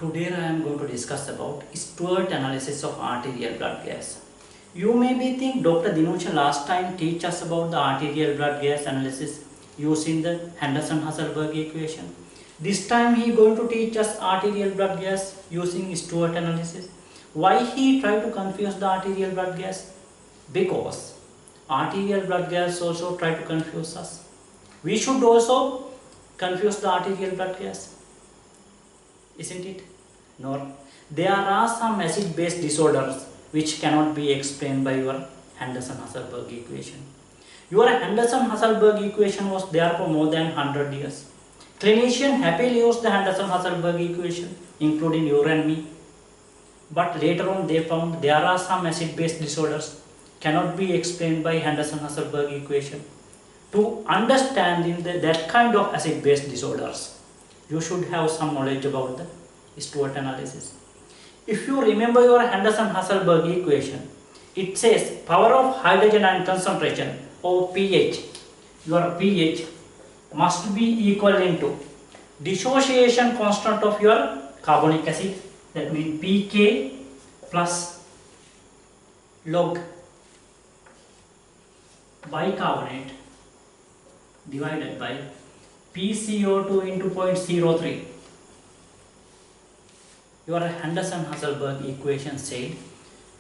Today I am going to discuss about Stewart analysis of arterial blood gas. You may be think Dr. Dinosha last time teach us about the arterial blood gas analysis using the Henderson-Hasselbalch equation. This time he going to teach us arterial blood gas using Stewart analysis. Why he try to confuse the arterial blood gas? Because arterial blood gas also try to confuse us. We should also confuse the arterial blood gas, isn't it? Nor there are some acid-base disorders which cannot be explained by your Henderson-Hasselbalch equation. Your Henderson-Hasselbalch equation was there for more than 100 years. Clinicians happily used the Henderson-Hasselbalch equation, including you and me. But later on they found there are some acid-base disorders cannot be explained by Henderson-Hasselbalch equation. To understand that kind of acid-base disorders, you should have some knowledge about the Stewart analysis. If you remember your Henderson-Hasselbalch equation, it says power of hydrogen ion concentration or pH. Your pH must be equal into dissociation constant of your carbonic acid, that means pK plus log bicarbonate divided by PCO2 into 0.03. Your Henderson-Hasselbalch equation said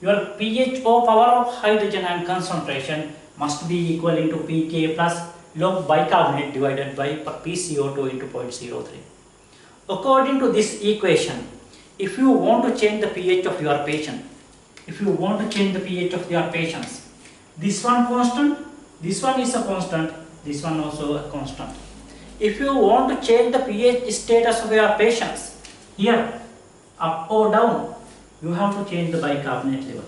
your pH or power of hydrogen ion concentration must be equal into pK plus log bicarbonate divided by PCO2 into 0.03. According to this equation, if you want to change the pH of your patient, this one constant, this one is a constant, this one also a constant. If you want to change the pH status of your patients, here up or down, you have to change the bicarbonate level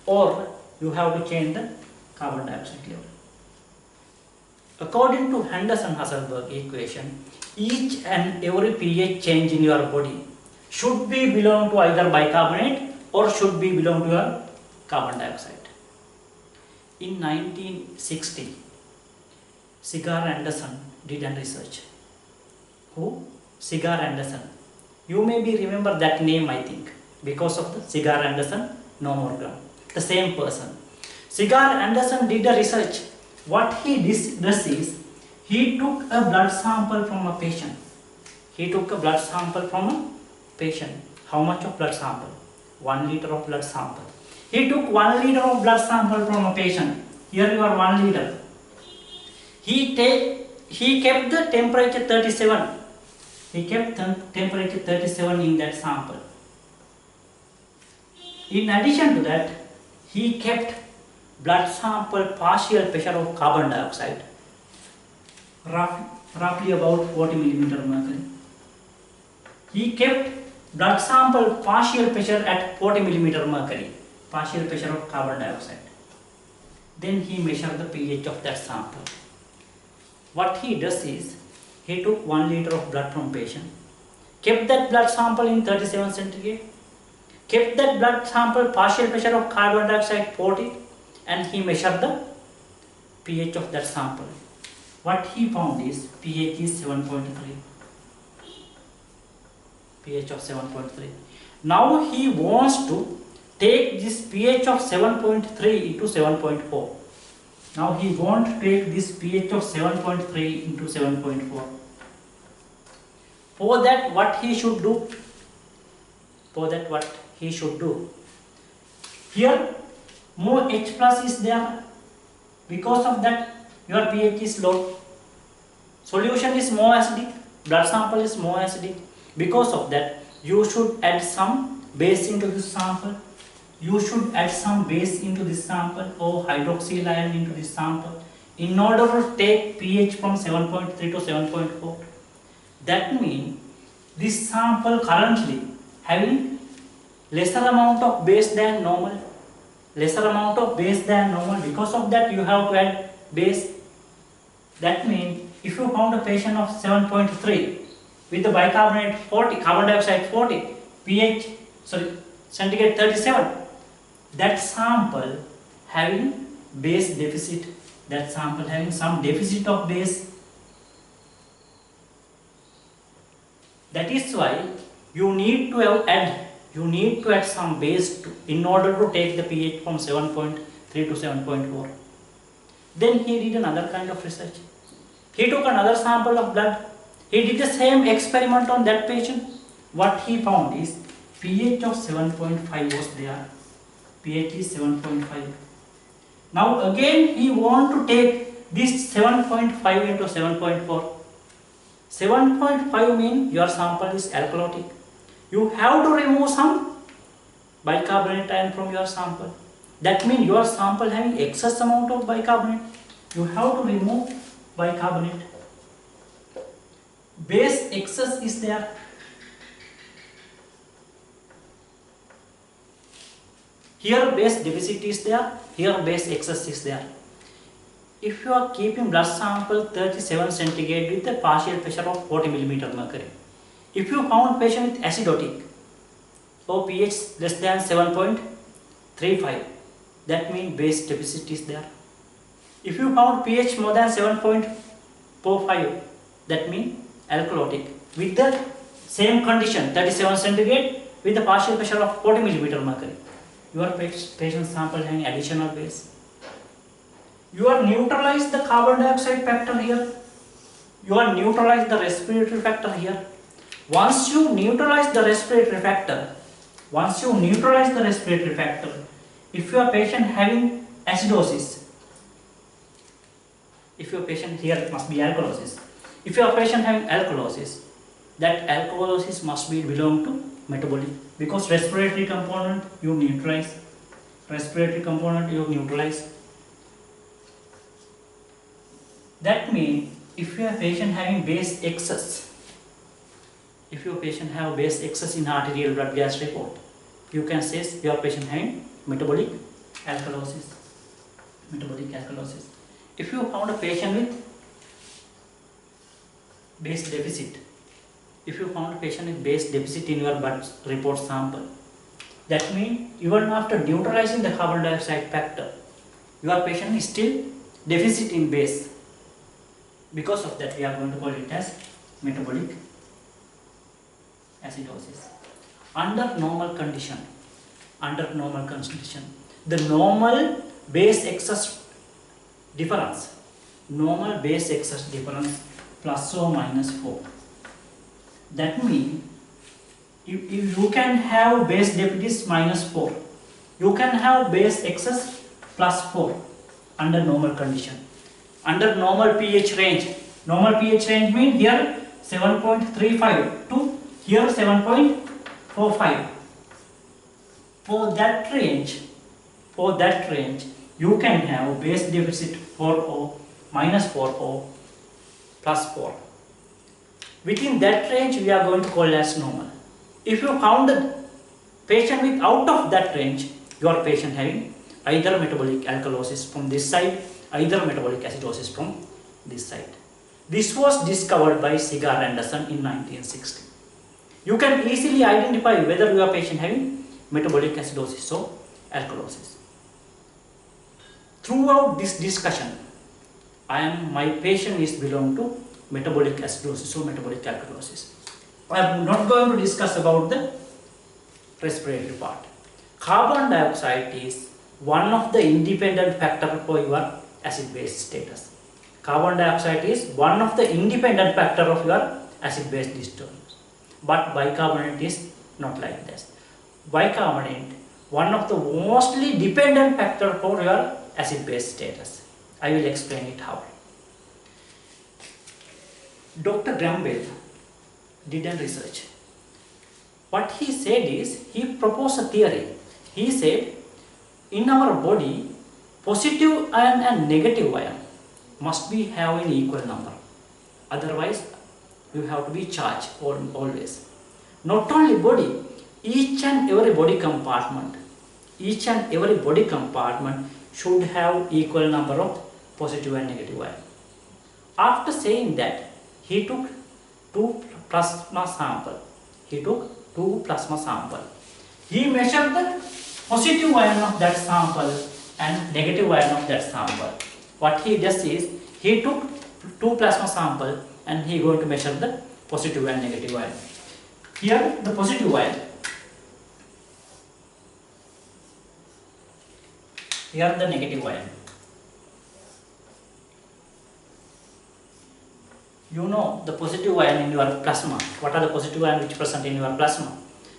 or you have to change the carbon dioxide level. According to Henderson-Hasselbalch equation, each and every pH change in your body should be belong to either bicarbonate or should be belong to your carbon dioxide. In 1960, Cigar Anderson did a research. Who? Cigar Anderson. You may be remember that name, I think, because of the Cigar Anderson no more gun. The same person. Cigar Anderson did a research. What he does is, he took a blood sample from a patient. How much of blood sample? 1 liter of blood sample. He took 1 liter of blood sample from a patient. Here you are 1 liter. He kept the temperature 37. He kept temperature 37 in that sample. In addition to that, he kept blood sample partial pressure of carbon dioxide, roughly about 40 millimeter mercury. He kept blood sample partial pressure at 40 millimeter mercury, partial pressure of carbon dioxide. Then he measured the pH of that sample. What he does is, he took 1 liter of blood from patient, kept that blood sample in 37 centigrade, kept that blood sample partial pressure of carbon dioxide 40, and he measured the pH of that sample. What he found is pH is 7.3. pH of 7.3. Now he wants to take this pH of 7.3 into 7.4. Now he wants to take this pH of 7.3 into 7.4. For that, what he should do? Here, more H plus is there. Because of that, your pH is low. Solution is more acidic. Blood sample is more acidic. Because of that, you should add some base into this sample. Or hydroxyl ion into this sample in order to take pH from 7.3 to 7.4. That means this sample currently having lesser amount of base than normal. Because of that, you have to add base. That means if you found a patient of 7.3 with the bicarbonate 40, carbon dioxide 40, centigrade 37, that sample having base deficit, some deficit of base. That is why you need to add some base in order to take the pH from 7.3 to 7.4. Then he did another kind of research. He took another sample of blood. He did the same experiment on that patient. What he found is pH of 7.5 was there. pH is 7.5. Now again he want to take this 7.5 into 7.4. 7.5 means your sample is alkalotic. You have to remove some bicarbonate ion from your sample. That means your sample having excess amount of bicarbonate. You have to remove bicarbonate. Base excess is there. Here base deficit is there. Here base excess is there. If you are keeping blood sample 37 centigrade with a partial pressure of 40 millimeter mercury, if you found patient with acidotic or pH less than 7.35, that means base deficit is there. If you found pH more than 7.45, that means alkalotic. With the same condition, 37 centigrade with a partial pressure of 40 millimeter mercury, your patient sample having additional base. You are neutralize the carbon dioxide factor here. You are neutralize the respiratory factor here. Once you neutralize the respiratory factor, if your patient having acidosis, if your patient here it must be alkalosis. If your patient having alkalosis, that alkalosis must be belong to metabolic, because respiratory component you neutralize. That means if your patient having base excess, if your patient have base excess in arterial blood gas report, you can say your patient having metabolic alkalosis. If you found a patient with base deficit, in your blood report sample, that means even after neutralizing the carbon dioxide factor, your patient is still deficit in base. Because of that, we are going to call it as metabolic acidosis. Under normal condition, the normal base excess difference plus or minus 4. That means if you can have base deficit minus 4, you can have base excess plus 4 under normal condition. Under normal pH range means here 7.35 to here 7.45. For that range, you can have base deficit 4O, minus 4O, plus 4. Within that range, we are going to call as normal. If you found the patient with out of that range, your patient having either metabolic alkalosis from this side, either metabolic acidosis from this side. This was discovered by Cigar Anderson in 1960. You can easily identify whether your patient having metabolic acidosis or alkalosis. Throughout this discussion, my patient is belong to metabolic acidosis or metabolic alkalosis. I am not going to discuss about the respiratory part. Carbon dioxide is one of the independent factor for your acid-base status. Carbon dioxide is one of the independent factor of your acid-base disturbance. But bicarbonate is not like this. Bicarbonate, one of the mostly dependent factor for your acid-base status. I will explain it how. Dr. Graham Bell did a research. What he said is, he proposed a theory. He said, in our body, positive ion and negative ion must be have an equal number. Otherwise, you have to be charged always. Not only body, each and every body compartment should have equal number of positive and negative ion. After saying that, he took two plasma sample. He measured the positive ion of that sample and negative ion of that sample. What he does is, he took two plasma sample and he going to measure the positive and negative ion. Here the positive ion. Here the negative ion. You know the positive ion in your plasma. What are the positive ion which present in your plasma?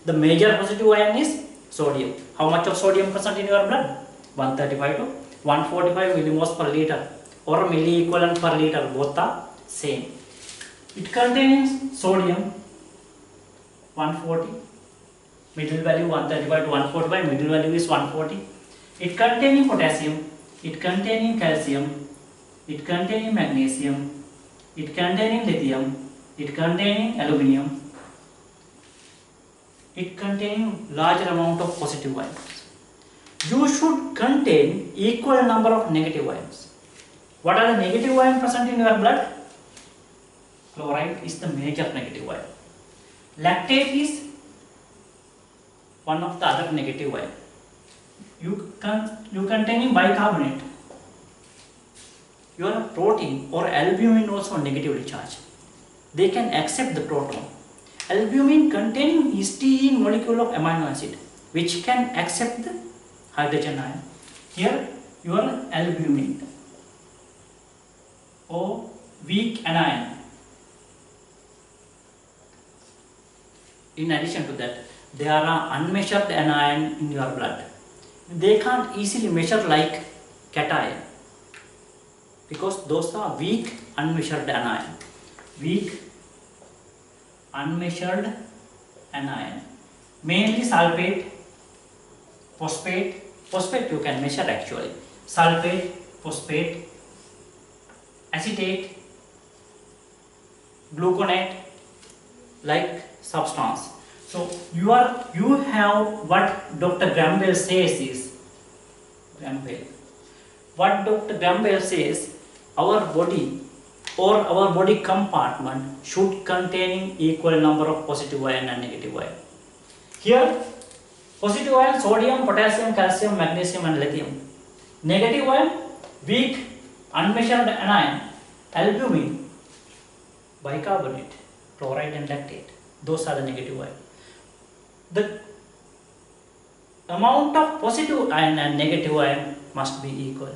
The major positive ion is sodium. How much of sodium present in your blood? 135 to 145 millimoles per liter or milli equivalent per liter, both are same. It contains sodium 140, middle value 135 to 145, middle value is 140. It containing potassium, it containing calcium, it containing magnesium, it containing lithium, it containing aluminium, it containing larger amount of positive ions. You should contain equal number of negative ions. What are the negative ions present in your blood? Chloride is the major negative ion. Lactate is one of the other negative ion. You containing bicarbonate. Your protein or albumin also negatively charged. They can accept the proton. Albumin containing histidine molecule of amino acid, which can accept the hydrogen ion. Here your albumin or weak anion. In addition to that, there are unmeasured anion in your blood. They can't easily measure like cation because those are weak unmeasured anion. Weak unmeasured anion. Mainly sulfate, phosphate. Phosphate you can measure actually. Sulfate, phosphate, acetate, gluconate, like substance. So you have what Dr. Graham-Bell says is what Dr. Graham-Bell says, our body or our body compartment should contain equal number of positive ion and negative ion. Here positive ion sodium, potassium, calcium, magnesium and lithium. Negative ion weak unmeasured anion, albumin, bicarbonate, chloride and lactate. Those are the negative ion. The amount of positive ion and negative ion must be equal.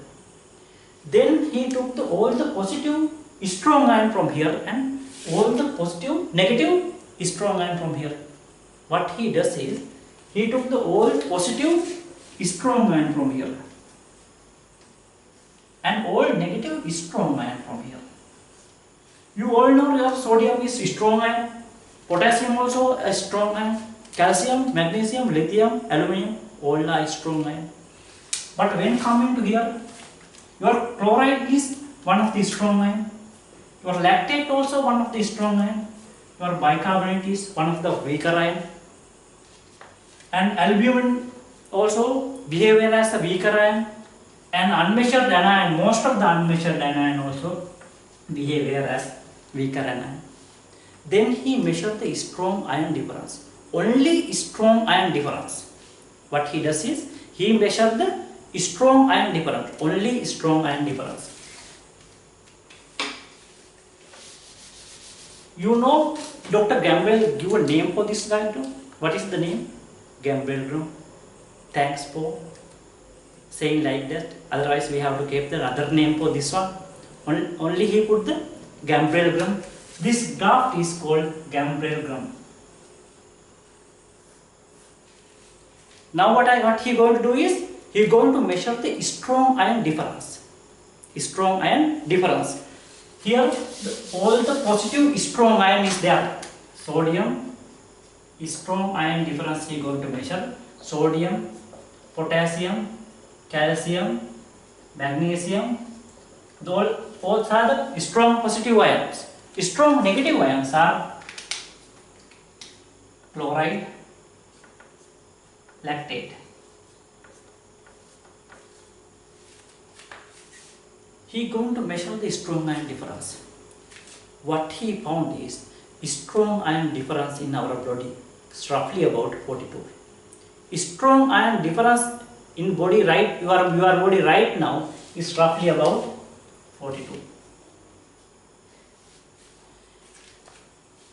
Then he took all the positive strong ion from here and all the positive negative strong ion from here. What he does is he took all positive strong ion from here and all negative strong ion from here. You all know that sodium is strong ion, potassium also a strong ion, calcium, magnesium, lithium, aluminium, all are strong ion. But when coming to here, your chloride is one of the strong ion, your lactate also one of the strong ion, your bicarbonate is one of the weaker ion, and albumin also behave as a weaker ion, and unmeasured anion, most of the unmeasured anion also behave as weaker anion. Then he measured the strong ion difference, only strong ion difference. What he does is he measured the strong ion difference, only strong ion difference. You know Dr. Gamble give a name for this diagram. What is the name? Gamble group. Thanks for saying like that. Otherwise we have to keep the other name for this one. Only he put the Gambrel-Gramm. This graph is called Gambrel-Gramm. Now what he going to do is he going to measure the strong ion difference. Strong ion difference. Here all the positive strong ion is there. Sodium strong ion difference he going to measure. Sodium, potassium, calcium, magnesium. All are the strong positive ions. Strong negative ions are chloride, lactate. He going to measure the strong ion difference. What he found is strong ion difference in our body is roughly about 42. Strong ion difference in body right your body right now is roughly about 42.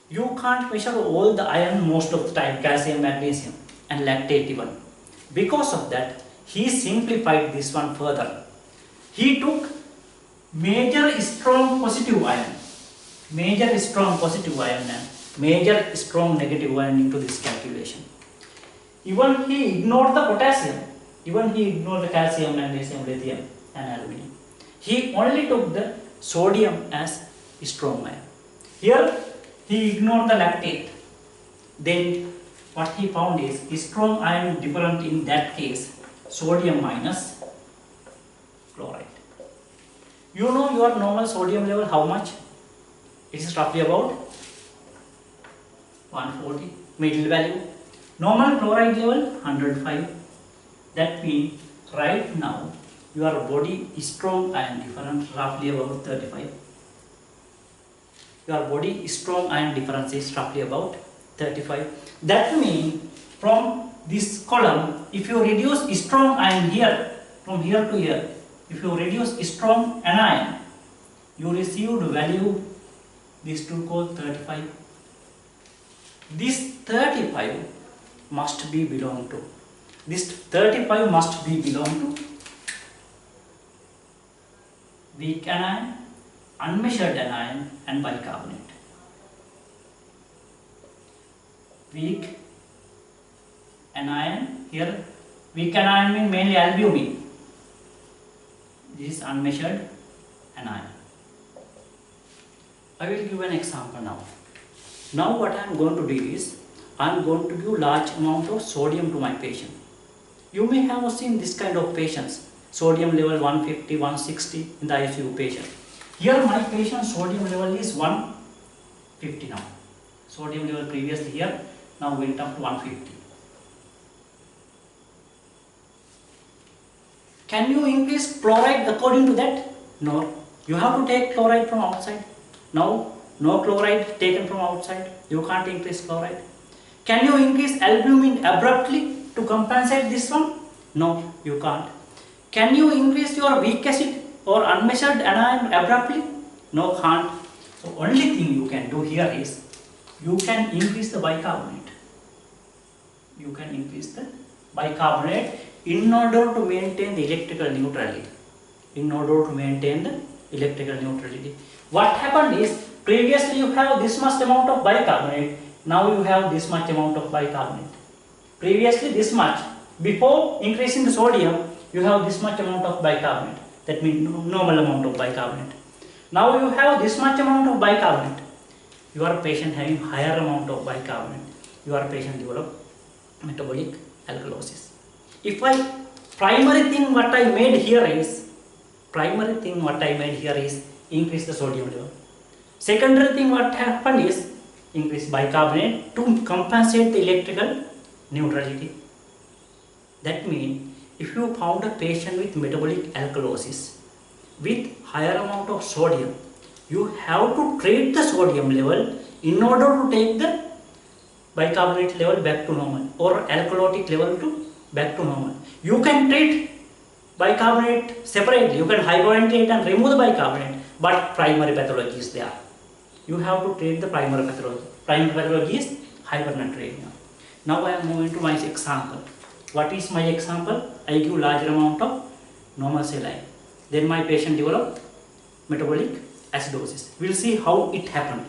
You can't measure all the iron most of the time, calcium, magnesium and lactate even. Because of that, he simplified this one further. He took major strong positive ion, major strong positive ion and major strong negative ion into this calculation. Even he ignored the potassium, even he ignored the calcium, magnesium, lithium and aluminum. He only took the sodium as strong ion. Here he ignored the lactate. Then what he found is strong ion different in that case, sodium minus chloride. You know your normal sodium level how much? It is roughly about 140, middle value. Normal chloride level 105. That means right now your body strong ion difference roughly about 35. Your body strong ion difference is roughly about 35. That means from this column, if you reduce strong ion here, from here to here, if you reduce strong anion, you received value, this two called 35. This 35 must be belong to, this 35 must be belong to weak anion, unmeasured anion and bicarbonate. Weak anion, here weak anion means mainly albumin. This is unmeasured anion. I will give an example now. Now what I am going to do is, I am going to give large amount of sodium to my patient. You may have seen this kind of patients, sodium level 150, 160 in the ICU patient. Here my patient sodium level is 150 now. Sodium level previously here, now went up to 150. Can you increase chloride according to that? No. You have to take chloride from outside. Now, no chloride taken from outside. You can't increase chloride. Can you increase albumin abruptly to compensate this one? No, you can't. Can you increase your weak acid or unmeasured anion abruptly? No, can't. So, only thing you can do here is, you can increase the bicarbonate. You can increase the bicarbonate in order to maintain the electrical neutrality. In order to maintain the electrical neutrality. What happened is, previously you have this much amount of bicarbonate, now you have this much amount of bicarbonate. Previously this much, before increasing the sodium, you have this much amount of bicarbonate. That means normal amount of bicarbonate. Now you have this much amount of bicarbonate. Your patient having higher amount of bicarbonate. Your patient develop metabolic alkalosis. If primary thing what I made here is increase the sodium level. Secondary thing what happened is increase bicarbonate to compensate the electrical neutrality. That means if you found a patient with metabolic alkalosis with higher amount of sodium, you have to treat the sodium level in order to take the bicarbonate level back to normal or alkalotic level to back to normal. You can treat bicarbonate separately, you can hypoventilate and remove the bicarbonate, but primary pathology is there. You have to treat the primary pathology. Primary pathology is hypernatremia. Now I am moving to my example. What is my example? I give larger amount of normal saline. Then my patient develop metabolic acidosis. We will see how it happened.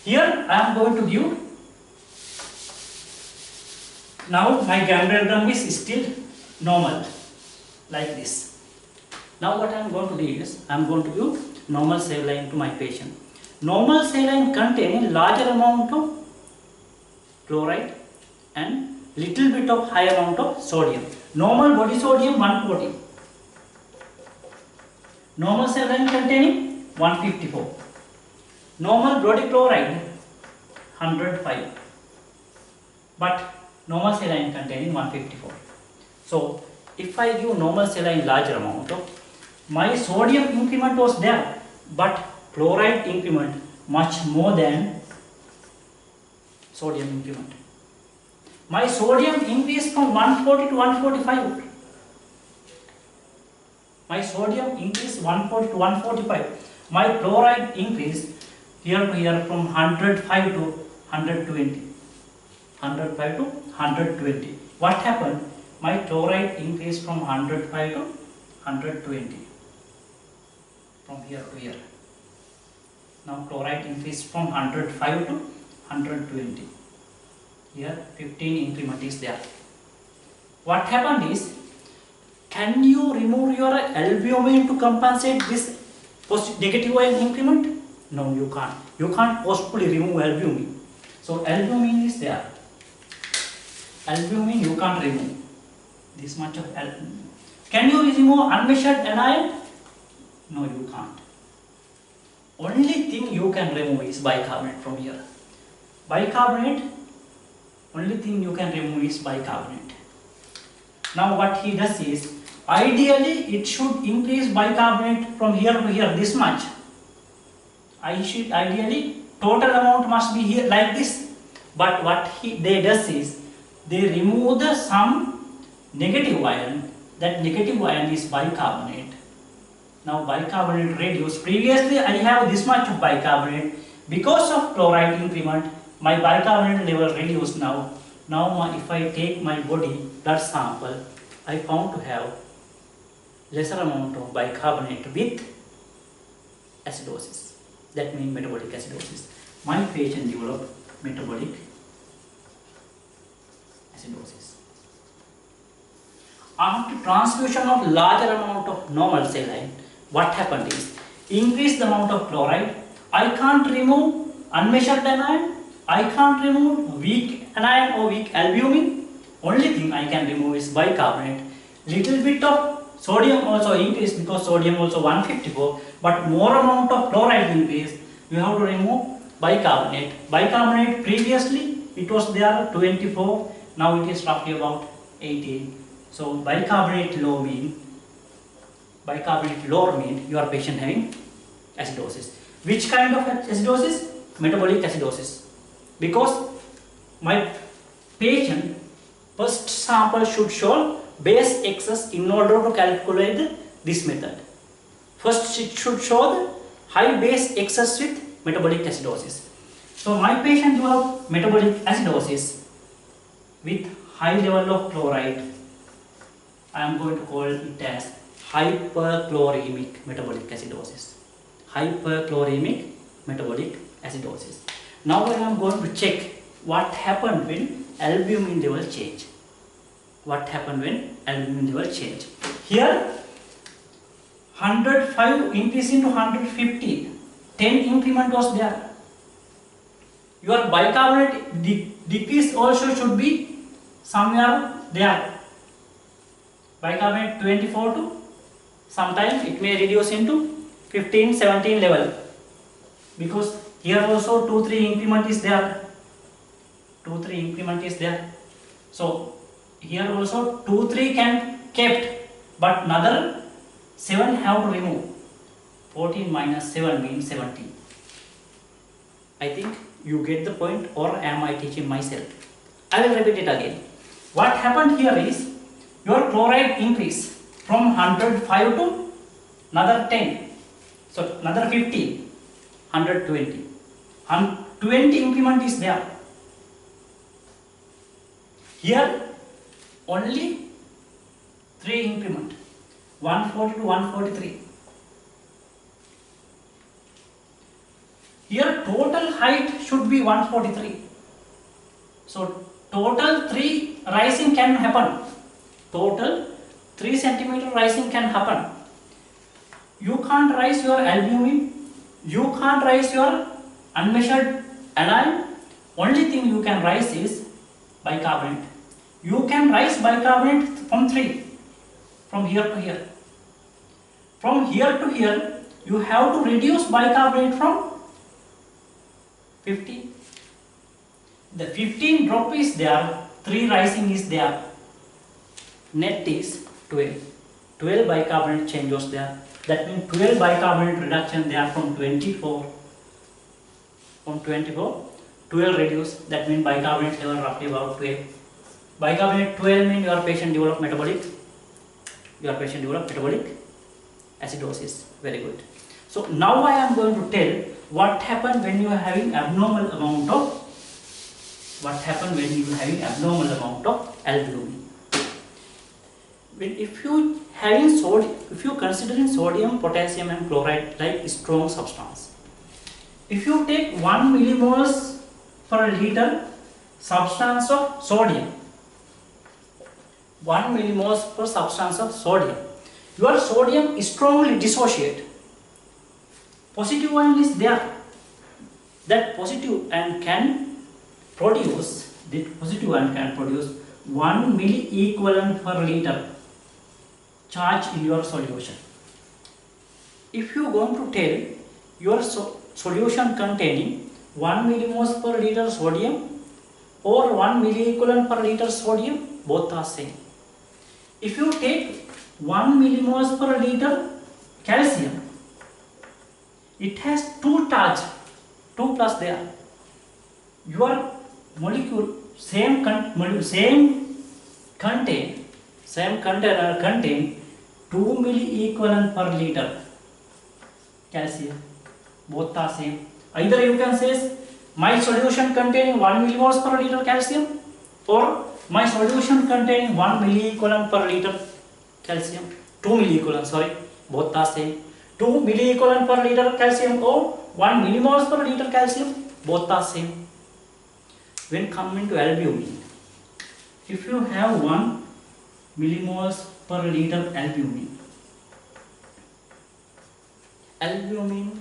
Here I am going to give. Now my ganglion is still normal, like this. Now what I am going to do is, I am going to give normal saline to my patient. Normal saline contains larger amount of chloride and little bit of high amount of sodium. Normal body sodium 140. Normal saline containing 154. Normal body chloride 105. But normal saline containing 154. So if I give normal saline larger amount of, my sodium increment was there, but chloride increment much more than sodium increment. My sodium increased from 140 to 145. My sodium increased 140 to 145. My chloride increased here to here from 105 to 120. 105 to 120. What happened? My chloride increased from 105 to 120. From here to here. Now chloride increased from 105 to 120. Here 15 increment is there. What happened is, can you remove your albumin to compensate this negative ion increment? No, you can't. You can't possibly remove albumin. So albumin is there. Albumin you can't remove. This much of albumin. Can you remove unmeasured anion? No, you can't. Only thing you can remove is bicarbonate from here. Bicarbonate, only thing you can remove is bicarbonate. Now what he does is, ideally it should increase bicarbonate from here to here this much. Ideally total amount must be here like this. But what they does is, they remove some negative ion. That negative ion is bicarbonate. Now bicarbonate reduced. Previously I have this much of bicarbonate. Because of chloride increment, my bicarbonate level reduced now. Now if I take my body blood sample, I found to have lesser amount of bicarbonate with acidosis. That means metabolic acidosis. My patient developed metabolic acidosis. After transfusion of larger amount of normal saline, what happened is, increase the amount of chloride. I can't remove unmeasured anion. I can't remove weak anion or weak albumin. Only thing I can remove is bicarbonate. Little bit of sodium also increase, because sodium also 154, but more amount of chloride increase. You have to remove bicarbonate. Bicarbonate previously it was there 24, now it is roughly about 18. So bicarbonate low mean your patient having acidosis. Which kind of acidosis? Metabolic acidosis. Because my patient first sample should show base excess in order to calculate this method. First it should show the high base excess with metabolic acidosis. So my patient developed metabolic acidosis with high level of chloride. I am going to call it as hyperchloremic metabolic acidosis. Hyperchloremic metabolic acidosis. Now I am going to check what happened when albumin level change. What happened when albumin level change? Here 105 increase into 150. 10 increment was there. Your bicarbonate decrease also should be somewhere there. Bicarbonate 24 to sometimes it may reduce into 15, 17 level, because here also 2-3 increment is there. 2-3 increment is there. So here also 2-3 can kept, but another 7 have to remove. 14 minus 7 means 17. I think you get the point, or am I teaching myself? I will repeat it again. What happened here is, your chloride increase from 105 to another 10. So another 50, 120. 20 increment is there. Here only 3 increment, 140 to 143. Here total height should be 143. So total 3 rising can happen. Total 3 centimeter rising can happen. You can't rise your albumin. You can't rise your unmeasured anion. Only thing you can rise is bicarbonate. You can rise bicarbonate from 3, from here to here. From here to here, you have to reduce bicarbonate from 50. The 15 drop is there, 3 rising is there. Net is 12. 12 bicarbonate change was there. That means 12 bicarbonate reduction there from 24. From 24, 12 reduce. That means bicarbonate level roughly about 12. Bicarbonate 12 means your patient develop metabolic. Your patient develop metabolic acidosis. Very good. So now I am going to tell what happens when you are having abnormal amount of what happen when you having abnormal amount of albumin. If you considering sodium, potassium and chloride like strong substance, if you take 1 millimoles per liter substance of sodium, 1 millimoles per substance of sodium, your sodium is strongly dissociate. Positive ion is there, that positive ion can produce 1 milliequivalent per liter charge in your solution. If you are going to tell your solution containing 1 millimoles per liter sodium or 1 milliequivalent per liter sodium, both are same. If you take 1 millimoles per liter calcium, it has 2 charge, 2 plus there. Your molecule same container contain 2 milliequivalent per liter calcium, both are same. Either you can say my solution containing 1 millimoles per liter calcium or my solution containing 1 milliequivalent per liter calcium, 2 milliequivalent, sorry, both are same. 2 milliequivalent per liter calcium or 1 millimoles per liter calcium, both are same. When coming to albumin, if you have 1 millimoles per liter albumin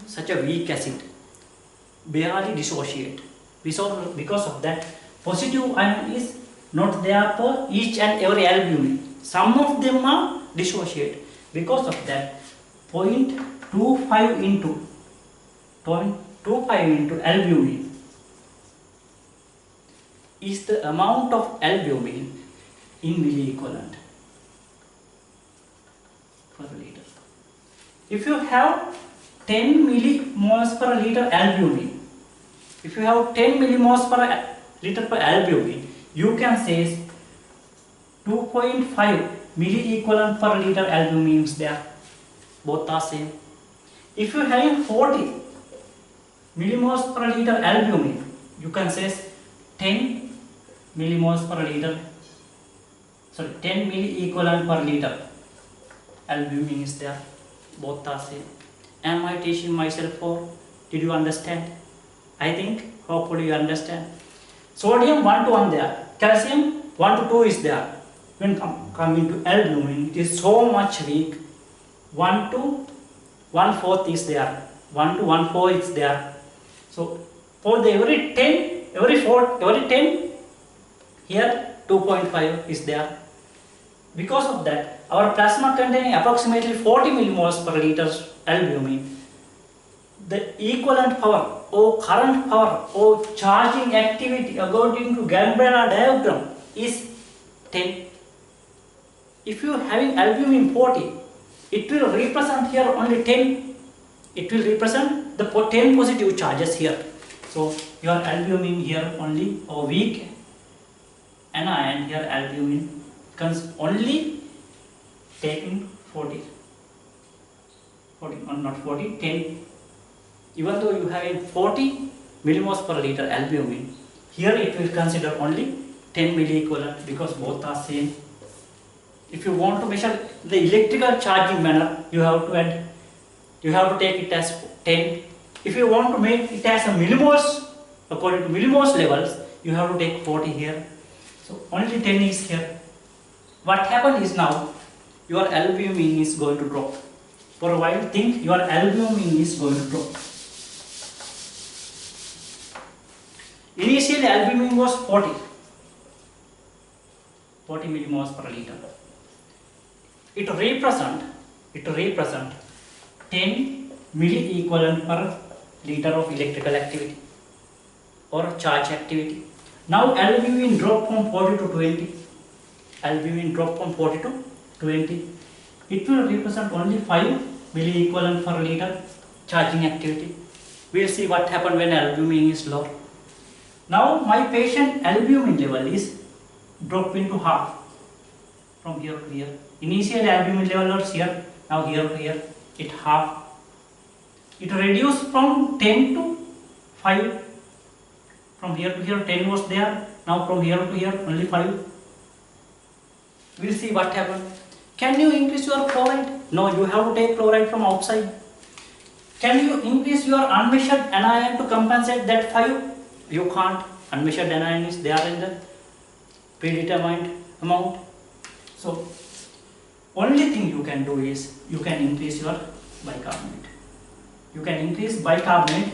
such a weak acid barely dissociate. Because of that, positive ion is not there for each and every albumin. Some of them are dissociate. Because of that, 0.25 into albumin is the amount of albumin in milliequivalent per liter. If you have 10 millimoles per liter albumin, if you have 10 millimoles per liter per albumin, you can say 2.5 milliequivalent per liter albumin is there. Both are same. If you have 40 millimoles per liter albumin, you can say 10 millimoles per liter, 10 milliequivalent per liter albumin is there. Both are same. Am I teaching myself or did you understand? I think hopefully you understand. Sodium 1 to 1 there, calcium 1 to 2 is there. When coming to albumin, it is so much weak. 1 to 1/4 is there, 1 to 1/4 is there. So for the every 10 here 2.5 is there. Because of that, our plasma containing approximately 40 millimoles per liter albumin, the equivalent power or current power or charging activity according to Gambrella diagram is 10. If you are having albumin 40, it will represent here only 10. It will represent the 10 positive charges here. So your albumin here only or weak anion here albumin only taking 40, not 40, 10. Even though you have 40 millimoles per liter albumin, here it will consider only 10 milliequivalent because both are same. If you want to measure the electrical charging manner, you have to take it as 10. If you want to make it as a millimoles, according to millimoles levels, you have to take 40 here. So only 10 is here. What happened is now your albumin is going to drop. For a while, think your albumin is going to drop. Initially, albumin was 40 millimoles per liter. It represent 10 milliequivalent per liter of electrical activity or charge activity. Now albumin dropped from 40 to 20. Albumin dropped from 40 to 20. It will represent only 5 milliequivalent per liter charging activity. We will see what happened when albumin is low. Now my patient albumin level is dropped into half from here to here. Initially albumin level was here, now here to here, it half. It reduced from 10 to 5. From here to here 10 was there. Now from here to here only 5. We'll see what happens. Can you increase your chloride? No, you have to take chloride from outside. Can you increase your unmeasured anion to compensate that 5? You can't. Unmeasured anion is there in the predetermined amount. So only thing you can do is you can increase your bicarbonate. You can increase bicarbonate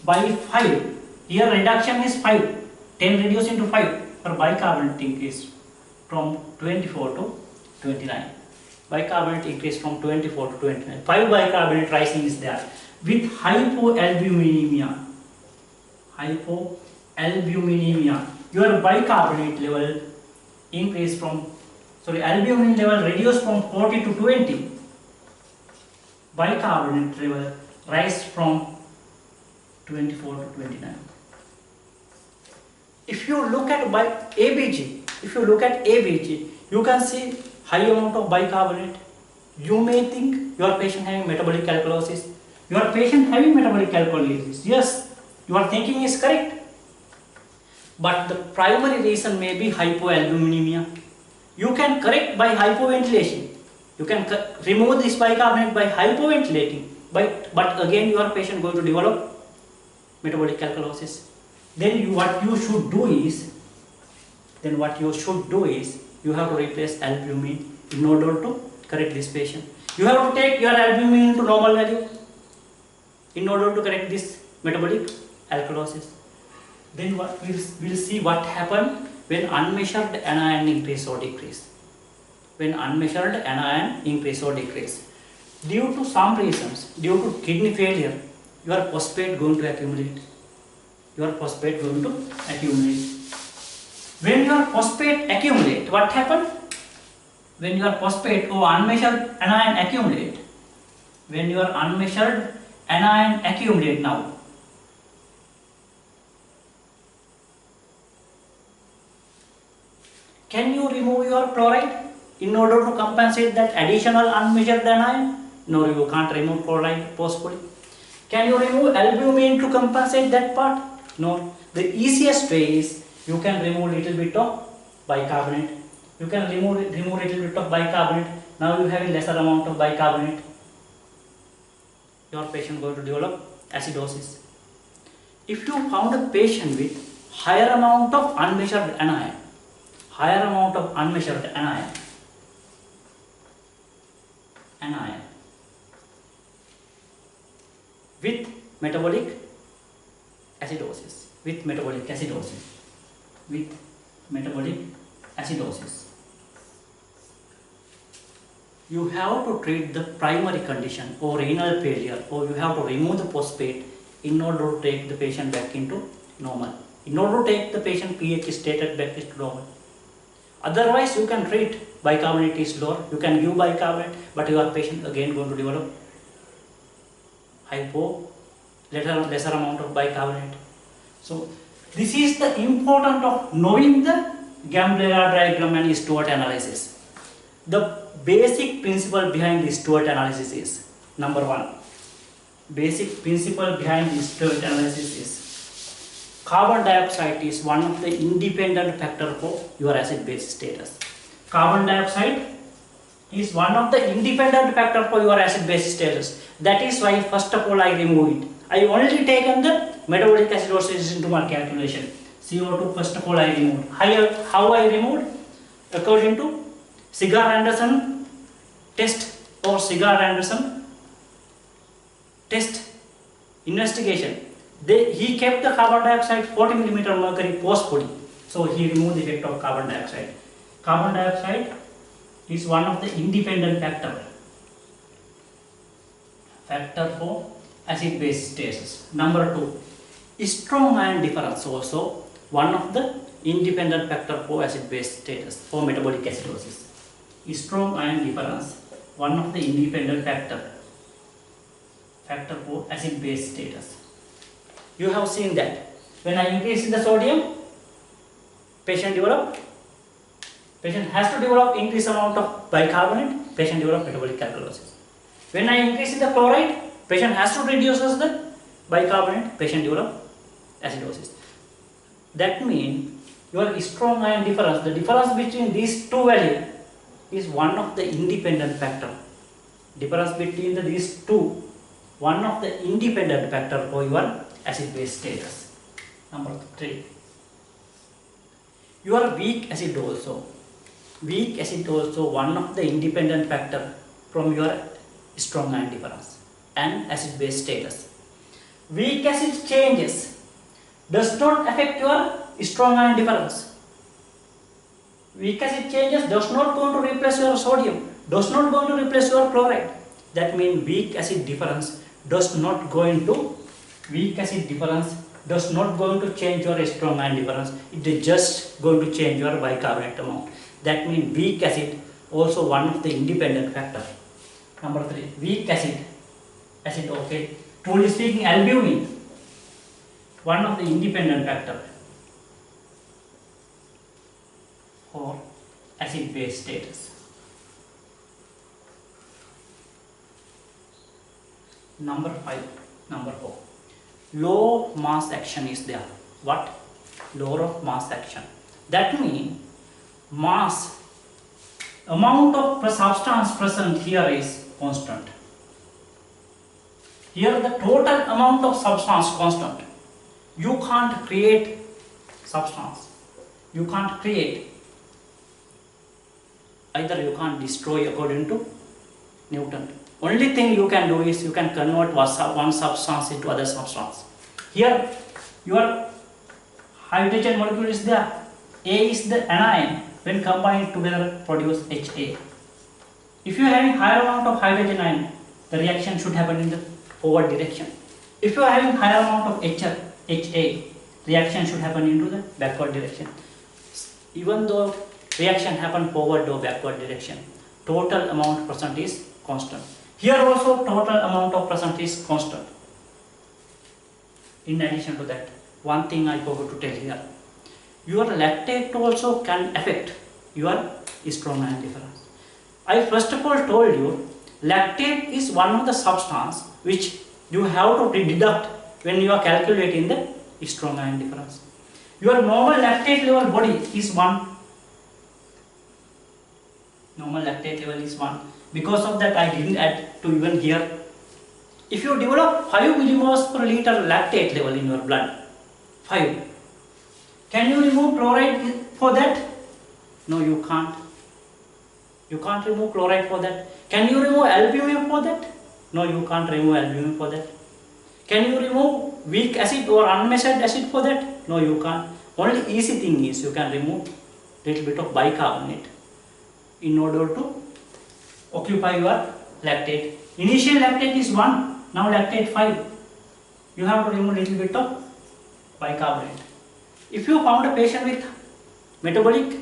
by 5. Here reduction is 5. 10 reduced into 5. For bicarbonate increase from 24 to 29. Bicarbonate increase from 24 to 29. 5 bicarbonate rising is there. With hypoalbuminemia. Hypoalbuminemia. Your bicarbonate level increase from, albumin level reduced from 40 to 20. Bicarbonate level rise from 24 to 29. If you look at ABG, you can see high amount of bicarbonate. You may think your patient having metabolic alkalosis. Your patient having metabolic alkalosis. Yes, your thinking is correct. But the primary reason may be hypoalbuminemia. You can correct by hypoventilation. You can remove this bicarbonate by hypoventilating. But again your patient going to develop metabolic alkalosis. Then what you should do is you have to replace albumin in order to correct this patient. You have to take your albumin to normal value in order to correct this metabolic alkalosis. Then we'll see what happens when unmeasured anion increase or decrease. When unmeasured anion increase or decrease. Due to some reasons, due to kidney failure, your phosphate going to accumulate. When your phosphate accumulate, what happens? When your phosphate or unmeasured anion accumulate, now, can you remove your chloride in order to compensate that additional unmeasured anion? No, you can't remove chloride possibly. Can you remove albumin to compensate that part? No. The easiest way is you can remove little bit of bicarbonate. Now you have a lesser amount of bicarbonate. Your patient going to develop acidosis. If you found a patient with higher amount of unmeasured anion, with metabolic acidosis, you have to treat the primary condition or renal failure, or you have to remove the phosphate in order to take the patient back into normal, in order to take the patient pH status back to normal. Otherwise you can treat bicarbonate is lower, you can give bicarbonate, but your patient again going to develop lesser amount of bicarbonate. So this is the importance of knowing the Gamble-Lehr diagram and Stewart analysis. The basic principle behind the Stewart analysis is, number 1, carbon dioxide is one of the independent factor for your acid-base status. Carbon dioxide is one of the independent factor for your acid-base status. That is why first of all I remove it. I only taken the metabolic acidosis into my calculation. CO2 first of all I removed. How I removed? According to Cigar-Anderson test or Cigar-Anderson test investigation. He kept the carbon dioxide 40 mm mercury post-putting. So he removed the effect of carbon dioxide. Carbon dioxide is one of the independent factor for acid-base status. Number 2, strong ion difference also one of the independent factor for acid-base status for metabolic acidosis. Strong ion difference, one of the independent factor for acid-base status. You have seen that when I increase the sodium, patient has to develop increased amount of bicarbonate, patient develop metabolic alkalosis. When I increase the chloride, patient has to reduce the bicarbonate, patient develop acidosis. That means your strong ion difference, the difference between these two values is one of the independent factor. Difference between these two, one of the independent factor for your acid-base status. Number 3. Your weak acid also. Weak acid also one of the independent factor from your strong ion difference and acid-base status. Weak acid changes does not affect your strong ion difference. Weak acid changes does not going to replace your sodium, does not going to replace your chloride. That means weak acid difference does not going to change your strong ion difference. It is just going to change your bicarbonate amount. That means weak acid also one of the independent factor. Number 3, weak acid okay. Truly speaking, albumin, one of the independent factor for acid-base status. Number 4, low mass action is there. What? Low mass action. That means mass, amount of substance present here is constant. Here the total amount of substance constant. You can't create substance. You can't create. Either you can't destroy according to Newton. Only thing you can do is you can convert one substance into other substance. Here your hydrogen molecule is there. A is the anion. When combined together produce Ha. If you are having higher amount of hydrogen ion, the reaction should happen in the forward direction. If you are having higher amount of Ha, reaction should happen into the backward direction. Even though reaction happen forward or backward direction, total amount present is constant. Here also total amount of present is constant. In addition to that, one thing I forgot to tell here. Your lactate also can affect your strong ion difference. I first of all told you lactate is one of the substance which you have to deduct when you are calculating the strong ion difference. Your normal lactate level body is 1. Normal lactate level is 1. Because of that I didn't add to even here. If you develop 5 millimoles per liter lactate level in your blood, 5. Can you remove chloride for that? No, you can't. You can't remove chloride for that. Can you remove albumin for that? No, you can't remove albumin for that. Can you remove weak acid or unmeasured acid for that? No, you can't. Only easy thing is you can remove little bit of bicarbonate in order to occupy your lactate. Initial lactate is 1, now lactate 5. You have to remove little bit of bicarbonate. If you found a patient with metabolic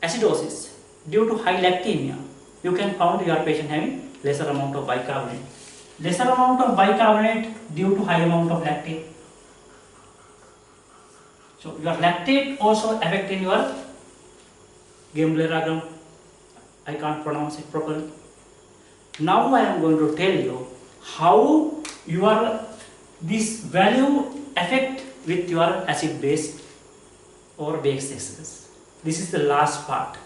acidosis due to high lactemia, you can find your patient having lesser amount of bicarbonate. Lesser amount of bicarbonate due to high amount of lactate. So your lactate also affecting your Gamble-Ragram. I can't pronounce it properly. Now I am going to tell you how this value affect with your acid base or base excess. This is the last part.